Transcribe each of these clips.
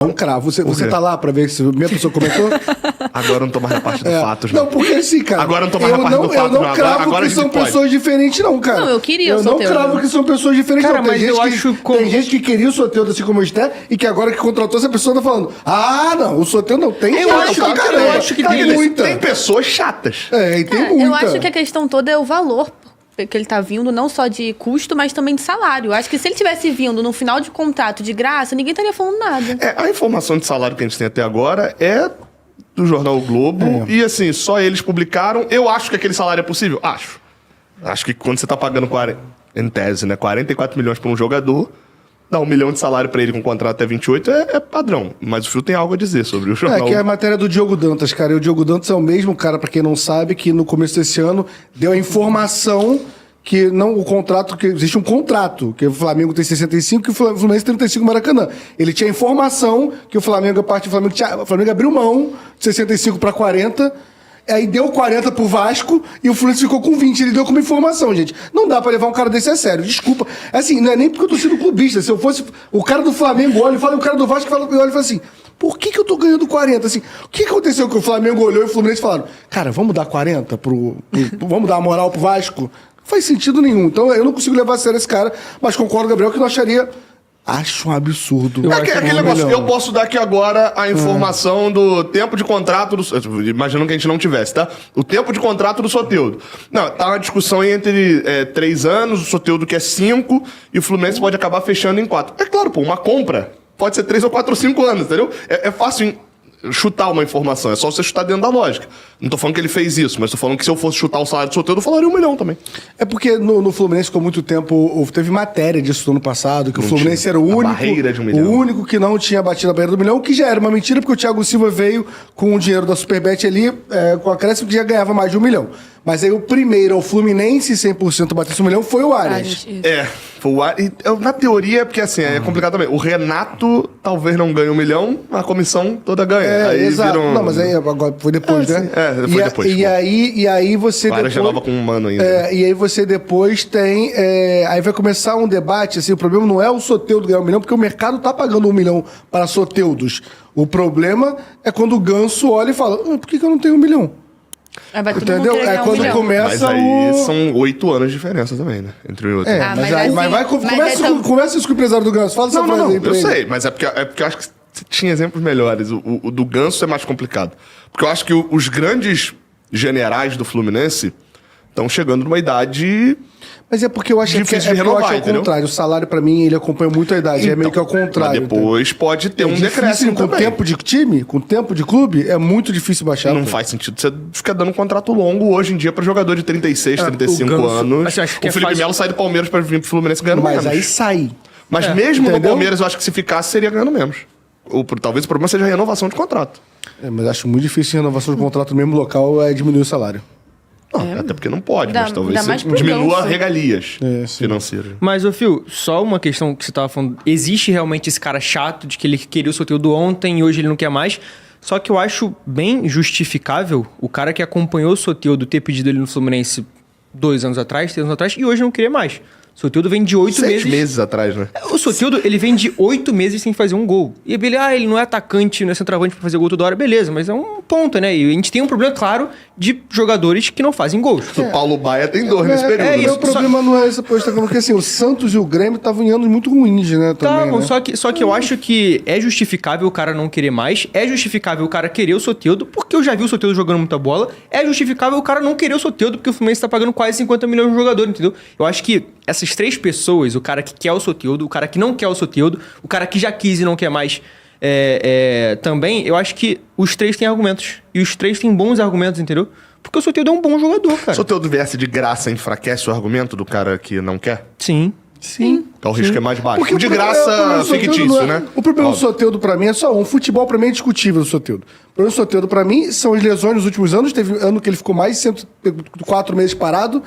um cravo. Você tá lá pra ver se a minha pessoa comentou? Agora eu não tô mais na parte do fatos, não. Não, porque assim, cara... Agora eu não tô mais na parte do fato, Eu não cravo agora que são pessoas diferentes, não, cara. Não, eu queria o o Soteldo. Eu não cravo que são pessoas diferentes, cara, não. mas eu acho... Tem gente que queria o Soteldo, assim como o Esther, e que agora que contratou essa pessoa tá falando, não, o Soteldo não tem... Eu acho que tem muita. Tem pessoas chatas. E tem muita. Eu acho que a questão toda é o valor que ele tá vindo, não só de custo, mas também de salário. Eu acho que se ele tivesse vindo no final de contrato de graça, ninguém estaria falando nada. A informação de salário que a gente tem até agora é do jornal O Globo. E assim, só eles publicaram. Eu acho que aquele salário é possível? Acho. Acho que quando você tá pagando, em tese, né, 44 milhões pra um jogador, dá 1 milhão de salário pra ele com contrato até 28 é padrão. Mas o Fio tem algo a dizer sobre o jornal. Que é a matéria do Diogo Dantas, cara. E o Diogo Dantas é o mesmo cara, pra quem não sabe, que no começo desse ano deu a informação que não, o contrato, que existe um contrato, que o Flamengo tem 65 e o Fluminense tem 35 no Maracanã. Ele tinha informação que o Flamengo, a parte do Flamengo, o Flamengo abriu mão de 65 para 40, aí deu 40 pro Vasco e o Fluminense ficou com 20. Ele deu como informação, gente. Não dá pra levar um cara desse a sério, desculpa. Assim, não é nem porque eu tô sendo clubista. Se eu fosse o cara do Flamengo, olha e fala, o cara do Vasco olha e fala assim, por que eu tô ganhando 40? Assim, o que aconteceu que o Flamengo olhou e o Fluminense falaram, cara, vamos dar 40 vamos dar uma moral pro Vasco? Não faz sentido nenhum. Então eu não consigo levar a sério esse cara, mas concordo, Gabriel, que eu não acharia... Acho um absurdo. Aquele negócio, eu posso dar aqui agora a informação do tempo de contrato do... Imaginando que a gente não tivesse, tá? O tempo de contrato do Soteldo. Não, tá uma discussão entre 3 anos, o Soteldo quer 5, e o Fluminense pode acabar fechando em 4. É claro, uma compra pode ser 3 ou 4 ou 5 anos, entendeu? É fácil chutar uma informação, é só você chutar dentro da lógica. Não tô falando que ele fez isso, mas tô falando que se eu fosse chutar o salário do Soteldo, eu falaria 1 milhão também. É porque no Fluminense ficou muito tempo, teve matéria disso no ano passado, que o Fluminense era o único, barreira de 1 milhão. O único que não tinha batido a barreira do 1 milhão, que já era uma mentira, porque o Thiago Silva veio com o dinheiro da Superbet ali, com a acréscimo que já ganhava mais de 1 milhão. Mas aí o primeiro ao Fluminense 100% bater esse 1 milhão foi o Arias. Foi o Arias. Na teoria, porque assim, é complicado também. O Renato talvez não ganhe 1 milhão, a comissão toda ganha. Aí exato. Viram... Não, mas aí agora foi depois, né? Foi depois. E aí você o Arias já nova com 1 ano ainda. E aí você depois tem... aí vai começar um debate, assim, o problema não é o Soteldo ganhar 1 milhão, porque o mercado tá pagando 1 milhão para Soteudos. O problema é quando o Ganso olha e fala, por que eu não tenho 1 milhão? Entendeu? É quando começa. Mas aí são 8 anos de diferença também, né? Entre o outro. Começa isso com o empresário do Ganso. Fala essa frase aí pra eu ele. sei, mas é porque eu acho que você tinha exemplos melhores. O do Ganso é mais complicado. Porque eu acho que os grandes generais do Fluminense estão chegando numa idade... Mas é porque eu acho que o contrário. O salário, pra mim, ele acompanha muito a idade. Então, é meio que ao contrário. Mas depois pode ter um decréscimo com também. tempo de time, com tempo de clube, é muito difícil baixar. Não faz sentido. Você fica dando um contrato longo hoje em dia pra jogador de 36, 35 anos. O Felipe Melo sai do Palmeiras pra vir pro Fluminense ganhando menos. Mas aí sai. Mas mesmo no Palmeiras, eu acho que se ficasse, seria ganhando menos. Talvez o problema seja a renovação de contrato. Mas acho muito difícil a renovação de contrato no mesmo local diminuir o salário. Até porque não pode, mas talvez você diminua regalias financeiras. Mas, ô Fio, só uma questão que você tava falando. Existe realmente esse cara chato de que ele queria o Soteldo ontem e hoje ele não quer mais. Só que eu acho bem justificável o cara que acompanhou o Soteldo ter pedido ele no Fluminense 2 anos atrás, 3 anos atrás, e hoje não queria mais. O Soteldo vem de 8 meses... 6 meses atrás, né? O Soteldo, ele vem de 8 meses sem fazer um gol. E ele não é atacante, não é centroavante pra fazer gol toda hora, beleza, mas é um ponto, né? E a gente tem um problema, claro, de jogadores que não fazem gols. O Paulo Baia tem dor nesse período. O problema não é essa postura, porque assim, o Santos e o Grêmio estavam em anos muito ruins, né? Também, né? Só que eu acho que é justificável o cara não querer mais, é justificável o cara querer o Soteldo, porque eu já vi o Soteldo jogando muita bola, é justificável o cara não querer o Soteldo, porque o Fluminense tá pagando quase 50 milhões de jogador, entendeu? Eu acho que essas 3 pessoas, o cara que quer o Soteldo, o cara que não quer o Soteldo, o cara que já quis e não quer mais também, eu acho que os 3 têm argumentos. E os 3 têm bons argumentos, entendeu? Porque o Soteldo é um bom jogador, cara. Se o Soteldo viesse de graça, enfraquece o argumento do cara que não quer? Sim. Então o risco é mais baixo. Porque de graça, fictício, né? O problema do Soteldo, pra mim, é só um. Futebol, pra mim, é discutível do Soteldo. O problema do Soteldo, pra mim, são as lesões nos últimos anos. Teve ano que ele ficou mais de 104 meses parado.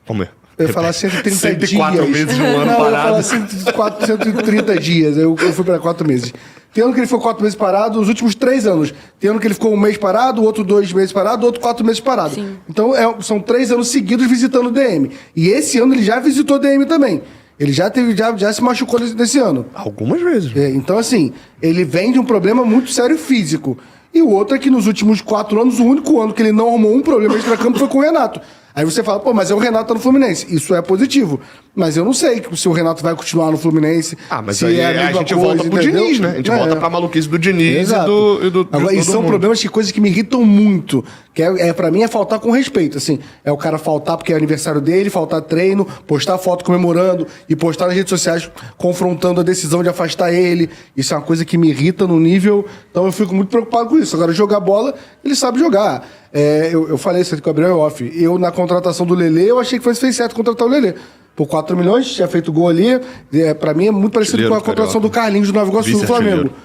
Vamos ver. Eu ia falar 130 104 dias. meses de um ano não, parado. Eu ia falar 130 dias. Eu fui pra 4 meses. Tem ano que ele ficou 4 meses parado, os últimos 3 anos. Tem ano que ele ficou 1 mês parado, outro 2 meses parado, outro 4 meses parado. Sim. Então, são 3 anos seguidos visitando o DM. E esse ano ele já visitou o DM também. Ele já se machucou nesse ano. Algumas vezes. Então, assim, ele vem de um problema muito sério físico. E o outro é que nos últimos 4 anos, o único ano que ele não arrumou um problema extracampo foi com o Renato. Aí você fala, pô, mas é o Renato tá no Fluminense. Isso é positivo. Mas eu não sei se o Renato vai continuar no Fluminense. Mas se aí é a gente coisa, volta pro entendeu? Diniz, né? A gente volta pra maluquice do Diniz Exato. e do Agora, de e todo são mundo. problemas que coisas que me irritam muito. Que pra mim é faltar com respeito, assim. É o cara faltar porque é aniversário dele, faltar treino, postar foto comemorando e postar nas redes sociais confrontando a decisão de afastar ele. Isso é uma coisa que me irrita no nível... Então eu fico muito preocupado com isso. Agora, jogar bola, ele sabe jogar. Eu falei isso aqui com o Gabriel off. Eu, na contratação do Lelê, eu achei que fez certo contratar o Lelê. Por 4 milhões, tinha feito gol ali. Pra mim é muito parecido Artilheiro com a contratação carioca. do Carlinhos do Nova Iguaçu do Vice-artilheiro. Flamengo.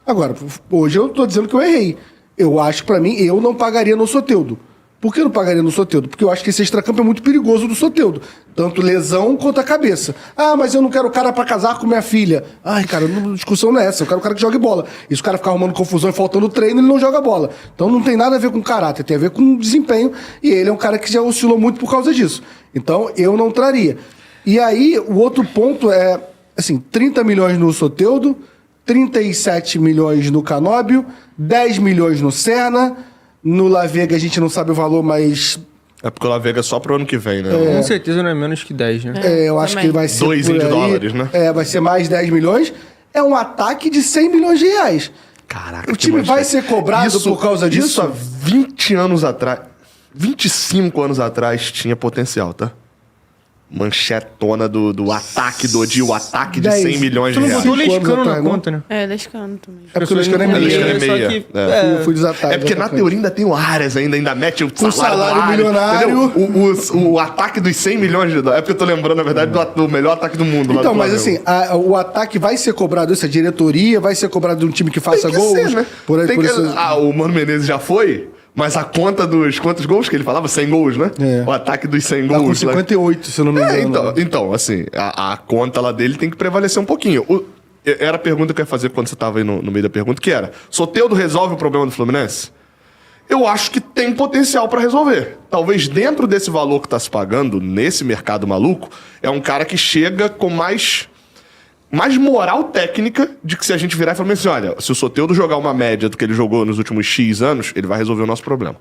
Agora, hoje eu tô dizendo que eu errei. Eu acho que, pra mim, eu não pagaria no Soteldo. Por que eu não pagaria no Soteldo? Porque eu acho que esse extracampo é muito perigoso do Soteldo. Tanto lesão quanto a cabeça. Ah, mas eu não quero o cara pra casar com minha filha. Ai, cara, a discussão não é essa. Eu quero o cara que jogue bola. E se o cara ficar arrumando confusão e faltando treino, ele não joga bola. Então não tem nada a ver com caráter, tem a ver com desempenho. E ele é um cara que já oscilou muito por causa disso. Então eu não traria. E aí, o outro ponto é, assim, 30 milhões no Soteldo, 37 milhões no Canóbio, 10 milhões no Serna. No La Vega a gente não sabe o valor, mas... É porque o La Vega é só pro ano que vem, né? Com certeza não é menos que 10, né? eu acho também. que vai ser 2 por de aí. dólares, né? Vai ser mais 10 milhões. É um ataque de 100 milhões de reais. Caraca, O time vai ser cobrado por causa disso? Isso há 20 anos atrás, 25 anos atrás, tinha potencial, tá? Manchetona do ataque do Odil, o ataque de 10. 100 milhões de Tu não reais. botou o 5 anos Lescano na atrás, não? conta, né? Lescano também. É porque o Lescano é meia. Lescano é Só meia. que, É. Eu fui desatado. É porque na exatamente. teoria ainda tem o Arias, ainda mete o Um salário milionário. entendeu? O ataque dos 100 milhões de dólares. É porque eu tô lembrando, na verdade, do melhor ataque do mundo. lá Então, do mas Flamengo. assim, o ataque vai ser cobrado isso? A diretoria vai ser cobrado de um time que faça Tem que gols? ser, né? Por aí, Tem por que- isso... o Mano Menezes já foi, mas a conta dos... Quantos gols que ele falava? 100 gols, né? É. O ataque dos 100 Tá com gols. lá. 58, se eu não me engano. Então, assim, a conta lá dele tem que prevalecer um pouquinho. Era a pergunta que eu ia fazer quando você tava aí no meio da pergunta, que era: Soteldo resolve o problema do Fluminense? Eu acho que tem potencial pra resolver. Talvez dentro desse valor que tá se pagando, nesse mercado maluco, é um cara que chega com mais moral técnica de que se a gente virar e falar assim, olha, se o Soteldo jogar uma média do que ele jogou nos últimos X anos, ele vai resolver o nosso problema.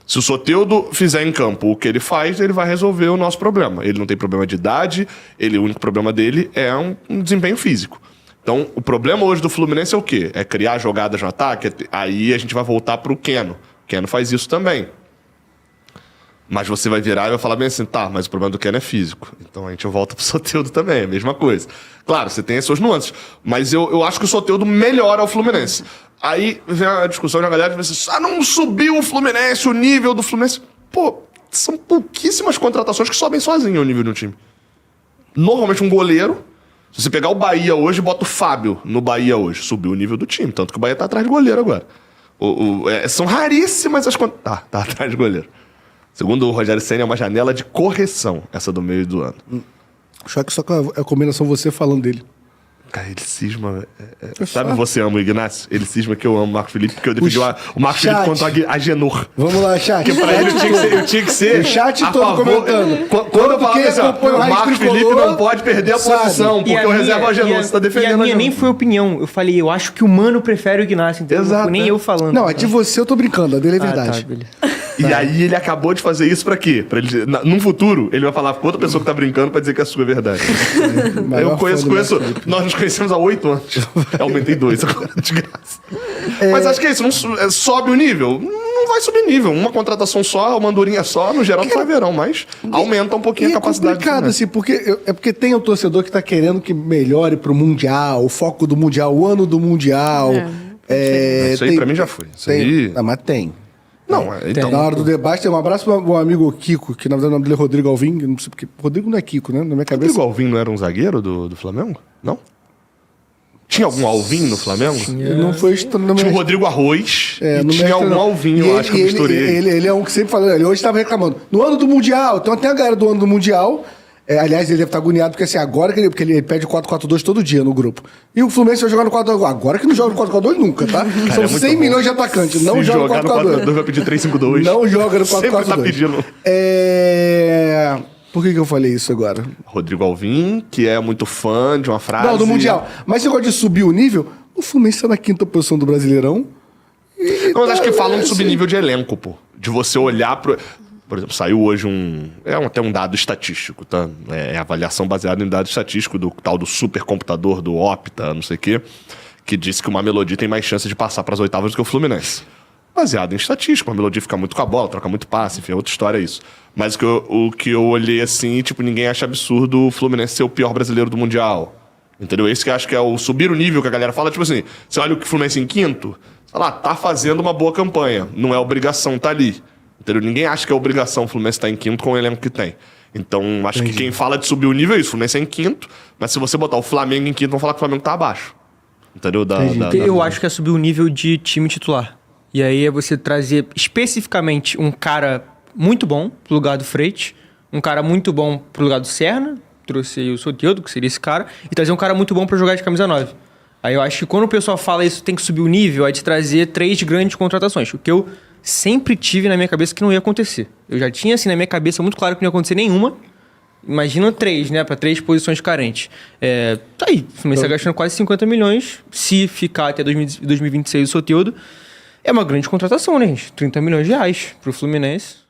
Se o Soteldo fizer em campo o que ele faz, ele vai resolver o nosso problema. Ele não tem problema de idade, o único problema dele é um desempenho físico. Então, o problema hoje do Fluminense é o quê? É criar jogadas no ataque? Aí a gente vai voltar pro Keno. O Keno faz isso também. Mas você vai virar e vai falar bem assim, tá, mas o problema do Keno é físico. Então a gente volta pro Soteldo também, é a mesma coisa. Claro, você tem as suas nuances, mas eu acho que o Soteldo melhora o Fluminense. Aí vem a discussão da galera, assim, não subiu o Fluminense, o nível do Fluminense. Pô, são pouquíssimas contratações que sobem sozinho o nível de um time. Normalmente um goleiro, se você pegar o Bahia hoje, bota o Fábio no Bahia hoje, subiu o nível do time, tanto que o Bahia tá atrás de goleiro agora. São raríssimas as contratações. Tá atrás de goleiro. Segundo o Rogério Ceni, é uma janela de correção, essa do meio do ano. Só que a combinação você falando dele. Cara, ele cisma. Sabe, você ama o Ignacio? Ele cisma que eu amo o Marco Felipe, porque eu defendi o Marco Felipe contra o Agenor. Vamos lá, chat. Porque pra ele eu tinha que ser. O chat a todo favor. comentando. Quando eu falava assim, acompanha o o Raiz Marco Tricolor, Felipe não pode perder a sabe. posição, porque eu reservo o Agenor. Você tá defendendo E a minha Agenor. nem foi opinião. Eu falei, eu acho que o Mano prefere o Ignacio, entendeu? Exato, Não foi nem né? eu falando. Não, é de você eu tô brincando, a dele é verdade. Tá, beleza. E aí ele acabou de fazer isso pra quê? Pra ele, num futuro, ele vai falar com outra pessoa que tá brincando pra dizer que a sua é verdade. Maior Eu fã do conheço. Marco Felipe. Nós nos conhecemos há 8 anos. Eu aumentei 2 agora, de graça. Mas acho que é isso. Sobe o nível? Não vai subir nível. Uma contratação só, uma andorinha só, no geral não vai verão, mas aumenta um pouquinho E a capacidade. É complicado, assim, porque tem o torcedor que tá querendo que melhore pro Mundial, o foco do Mundial, o ano do Mundial. Isso aí pra mim já foi. Isso aí... Ah, mas tem. Não, então... Na hora do debate, tem um abraço pro meu amigo Kiko, que na verdade o nome dele é Rodrigo Alvim, eu não sei porque. Rodrigo não é Kiko, né? Na minha cabeça. Rodrigo Alvim não era um zagueiro do Flamengo? Não? Tinha algum Alvim no Flamengo? Ele não foi estranho. Tinha o Rodrigo Arroz e não tinha me algum lembro, não. Alvim, E eu acho que eu misturei. Ele é um que sempre fala, ele hoje estava reclamando. No ano do Mundial, então até a galera do ano do Mundial. Aliás, ele deve estar agoniado, porque assim, agora que porque ele pede 4-4-2 todo dia no grupo. E o Fluminense vai jogar no 4-4-2. Agora que não joga no 4-4-2 nunca, tá? São é muito 100 bom. milhões de atacantes. Não Se joga jogar no no 4-4-2. 4-4-2 vai pedir 3-5-2. Não joga no 4-4-2. Sempre tá pedindo. Por que eu falei isso agora? Rodrigo Alvim, que é muito fã de uma frase... Não, do Mundial. Mas você gosta de subir o nível? O Fluminense tá na 5ª posição do Brasileirão. Não, mas acho que falam de subnível de elenco, pô. De você olhar pro... Por exemplo, saiu hoje até um dado estatístico, tá? É avaliação baseada em dado estatístico do tal do supercomputador, do Opta, não sei o quê, que disse que o Mamelodi tem mais chance de passar para as oitavas do que o Fluminense. Baseado em estatística, o Mamelodi fica muito com a bola, troca muito passe, enfim, é outra história isso. Mas o que eu olhei assim, tipo, ninguém acha absurdo o Fluminense ser o pior brasileiro do Mundial. Entendeu? Esse que eu acho que é o subir o nível que a galera fala, tipo assim, você olha o Fluminense em 5º, sei lá, tá fazendo uma boa campanha, não é obrigação tá ali. Entendeu? Ninguém acha que é obrigação o Fluminense estar em 5º com o elenco que tem. Então, acho que quem fala de subir o nível é isso. O Fluminense é em 5º, mas se você botar o Flamengo em 5º, vão falar que o Flamengo tá abaixo. Entendeu? Eu acho que é subir o nível de time titular. E aí é você trazer especificamente um cara muito bom pro lugar do Freite, um cara muito bom pro lugar do Serna, trouxe aí o Soteldo, que seria esse cara, e trazer um cara muito bom pra jogar de camisa 9. Aí eu acho que quando o pessoal fala isso, tem que subir o nível, é de trazer 3 grandes contratações. O que eu sempre tive na minha cabeça que não ia acontecer. Eu já tinha, assim, na minha cabeça muito claro que não ia acontecer nenhuma. Imagina 3, né? Pra 3 posições carentes. Tá aí. O Fluminense tá gastando quase 50 milhões. Se ficar até 2026 o Soteldo, é uma grande contratação, né, gente? 30 milhões de reais pro Fluminense.